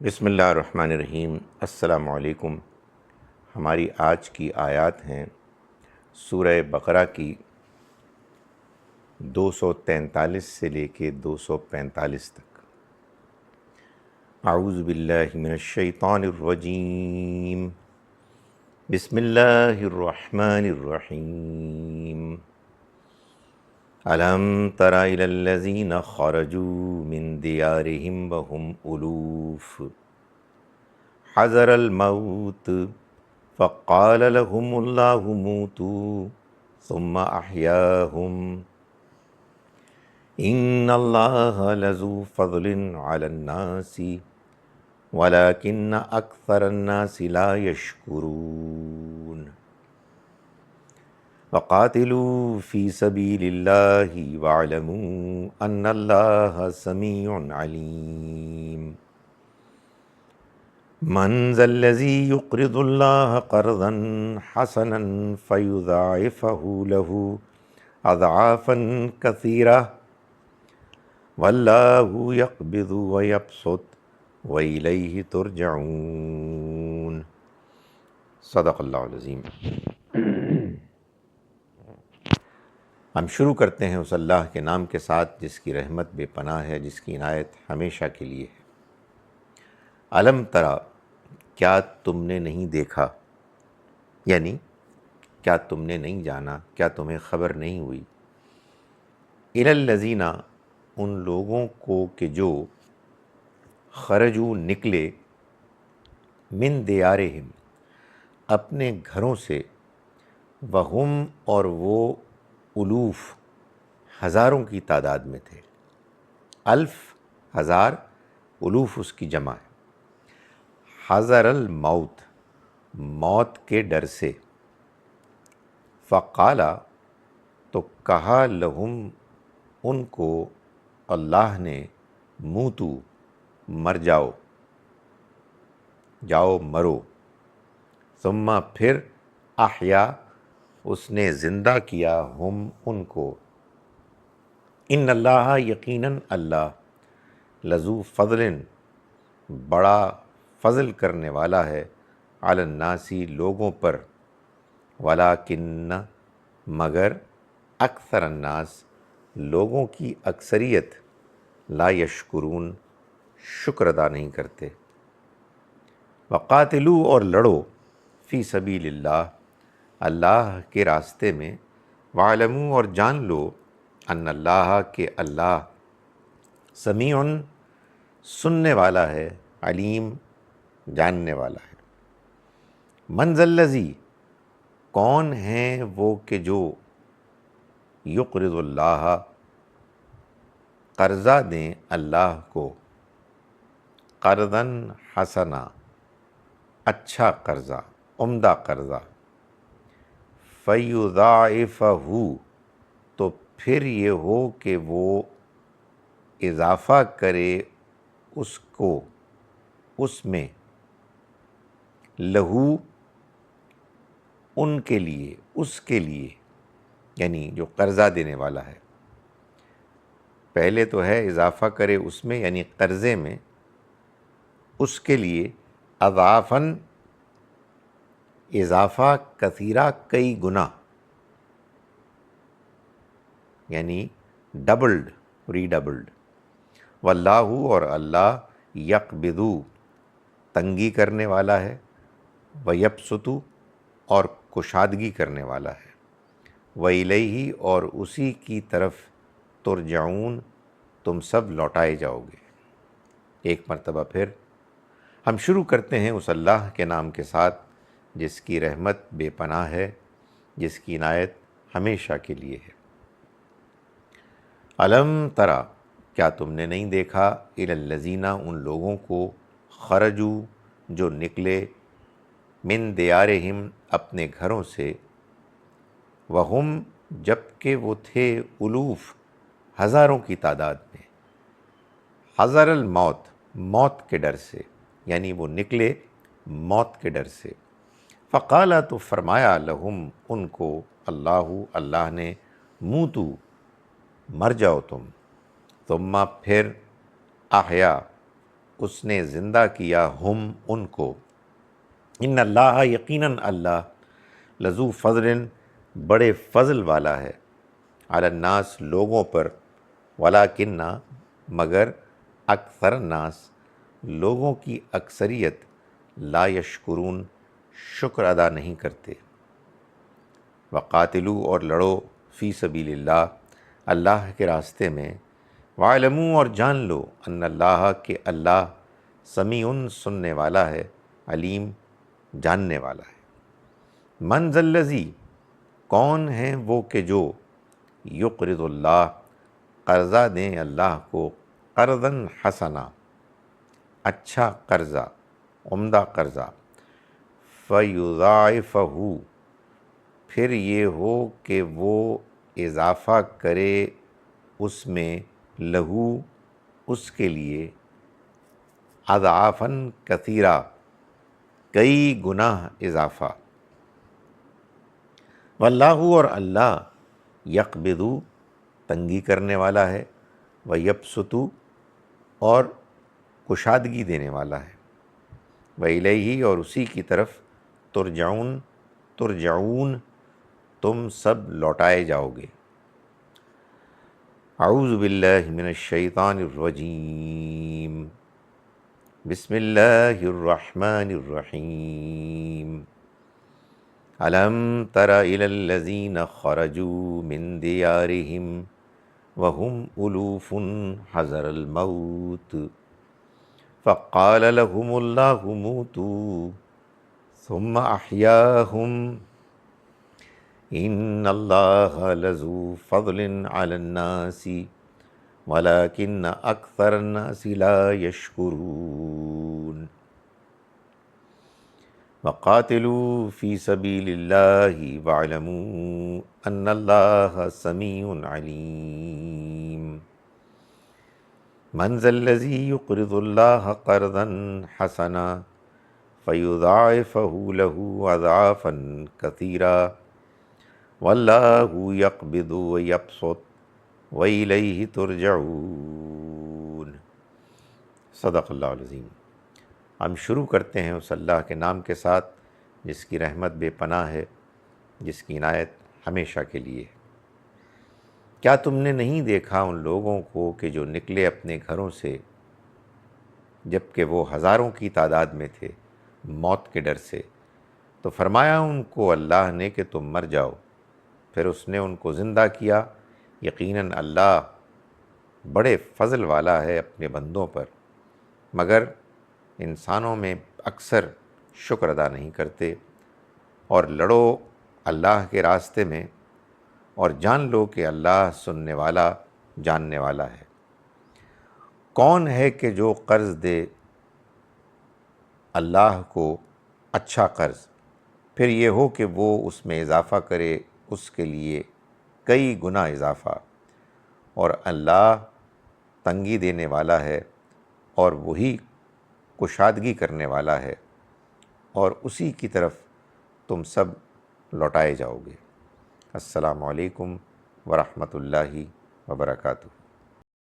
بسم اللہ الرحمن الرحیم۔ السلام علیکم۔ ہماری آج کی آیات ہیں سورہ بقرہ کی 243 سے لے کے 245 تک۔ اعوذ باللہ من الشیطان الرجیم، بسم اللہ الرحمن الرحیم۔ الم تر الی الذین خرجوا من دیارہم وہم الوف حذر الموت فقال لهم اللہ موتوا ثم احیاہم ان اللہ لذو فضل علی الناس ولکن اکثر الناس لا یشکرون۔ وقاتلوا فی سبیل اللہ واعلموا ان اللہ سمیع علیم۔ من ذا الذی یقرض اللہ قرضا حسنا فیضاعفہ لہ اضعافا کثیرہ واللہ یقبض ویبسط وإلیہ ترجعون۔ صدق اللہ العظیم۔ ہم شروع کرتے ہیں اس اللہ کے نام کے ساتھ جس کی رحمت بے پناہ ہے، جس کی عنایت ہمیشہ کے لیے ہے۔ الم ترا، کیا تم نے نہیں دیکھا، یعنی کیا تم نے نہیں جانا، کیا تمہیں خبر نہیں ہوئی، الی الذین، ان لوگوں کو کہ جو خرجو نکلے، من دیارہم، اپنے گھروں سے، وہم، اور وہ الوف، ہزاروں کی تعداد میں تھے۔ الف ہزار، الوف اس کی جمع ہے۔ حذر الموت، موت کے ڈر سے۔ فقالا، تو کہا، لہم، ان کو، اللہ نے، موتو، مر جاؤ، جاؤ مرو، ثم، پھر، احیا، اس نے زندہ کیا، ہم، ان کو، ان اللہ، یقیناً اللہ، لذو فضل، بڑا فضل کرنے والا ہے، علی الناس، لوگوں پر، ولیکن، مگر، اکثر الناس، لوگوں کی اکثریت، لا یشکرون، شکر ادا نہیں کرتے۔ وقاتلو، اور لڑو، فی سبیل اللہ، اللہ کے راستے میں، وعلموا، اور جان لو، ان اللہ، کہ اللہ، سمیع، سننے والا ہے، علیم، جاننے والا ہے۔ من ذا الذی، کون ہیں وہ کہ جو، یقرض اللہ، قرضہ دیں اللہ کو، قرضا حسنا، اچھا قرضہ، عمدہ قرضہ، فیضاعفہ، تو پھر یہ ہو کہ وہ اضافہ کرے اس کو، اس میں، لہو، ان کے لیے، اس کے لیے، یعنی جو قرضہ دینے والا ہے۔ پہلے تو ہے اضافہ کرے اس میں، یعنی قرضے میں، اس کے لیے، اضعافاً، اضافہ، کثیرہ، کئی گنا، یعنی ڈبلڈ، ری ڈبلڈ۔ واللہ، اور اللہ، یقبض، تنگی کرنے والا ہے، ویبسط، اور کشادگی کرنے والا ہے، وإلیہ، اور اسی کی طرف، ترجعون، تم سب لوٹائے جاؤ گے۔ ایک مرتبہ پھر ہم شروع کرتے ہیں اس اللہ کے نام کے ساتھ جس کی رحمت بے پناہ ہے، جس کی عنایت ہمیشہ کے لیے ہے۔ الم ترا، کیا تم نے نہیں دیکھا، الی الذین، ان لوگوں کو، خرجو، جو نکلے، من دیارہم، اپنے گھروں سے، وہم، جبکہ وہ تھے، الوف، ہزاروں کی تعداد میں، حذر الموت، موت کے ڈر سے، یعنی وہ نکلے موت کے ڈر سے۔ فقالا، تو فرمایا، لہم، ان کو، اللہ، اللہ نے، موتو، مر جاؤ تم، ثم، پھر، احیا، اس نے زندہ کیا ہم ان کو، ان اللہ یقیناً اللہ لذو فضل بڑے فضل والا ہے، علی الناس لوگوں پر، ولیکن مگر اکثر الناس لوگوں کی اکثریت لا یشکرون شکر ادا نہیں کرتے۔ وقاتلو اور لڑو فی سبیل اللہ اللہ کے راستے میں، وعلموا اور جان لو ان اللہ کہ اللہ سمیع سننے والا ہے، علیم جاننے والا ہے۔ من ذا الذی کون ہیں وہ کہ جو یقرض اللہ قرضہ دیں اللہ کو، قرضا حسنا اچھا قرضہ، عمدہ قرضہ، فیضاعفہ پھر یہ ہو کہ وہ اضافہ کرے اس میں، لہو اس کے لیے، اضعافاً کثیرہ کئی گناہ اضافہ، واللہ اور اللہ یقبض تنگی کرنے والا ہے، ویبسط اور کشادگی دینے والا ہے، وإلیہ اور اسی کی طرف ترجعون تم سب لوٹائے جاؤ گے۔ اعوذ باللہ من الشیطان الرجیم، بسم اللہ الرحمن الرحیم۔ الم تر الی الذین خرجوا من دیارہم وهم الوف حذر الموت فقال لهم اللہ موتوا ثم احیاہم ان اللہ لذو فضل علی الناس ولکن اکثر الناس لا یشکرون۔ وقاتلوا فی سبیل اللہ واعلموا ان اللہ سمیع علیم۔ من ذا الذی یقرض اللہ قرضا حسنا فیضاعفہ له اضعافا کثیرا واللہ یقبض ویبسط وإلیہ ترجعون۔ صدق اللہ العظیم۔ ہم شروع کرتے ہیں اس اللہ کے نام کے ساتھ جس کی رحمت بے پناہ ہے، جس کی عنایت ہمیشہ کے لیے ہے۔ کیا تم نے نہیں دیکھا ان لوگوں کو کہ جو نکلے اپنے گھروں سے جب کہ وہ ہزاروں کی تعداد میں تھے، موت کے ڈر سے، تو فرمایا ان کو اللہ نے کہ تم مر جاؤ، پھر اس نے ان کو زندہ کیا، یقیناً اللہ بڑے فضل والا ہے اپنے بندوں پر، مگر انسانوں میں اکثر شکر ادا نہیں کرتے۔ اور لڑو اللہ کے راستے میں اور جان لو کہ اللہ سننے والا جاننے والا ہے۔ کون ہے کہ جو قرض دے اللہ کو اچھا قرض، پھر یہ ہو کہ وہ اس میں اضافہ کرے اس کے لیے کئی گنا اضافہ، اور اللہ تنگی دینے والا ہے اور وہی کشادگی کرنے والا ہے، اور اسی کی طرف تم سب لوٹائے جاؤ گے۔ السلام علیکم ورحمۃ اللہ وبرکاتہ۔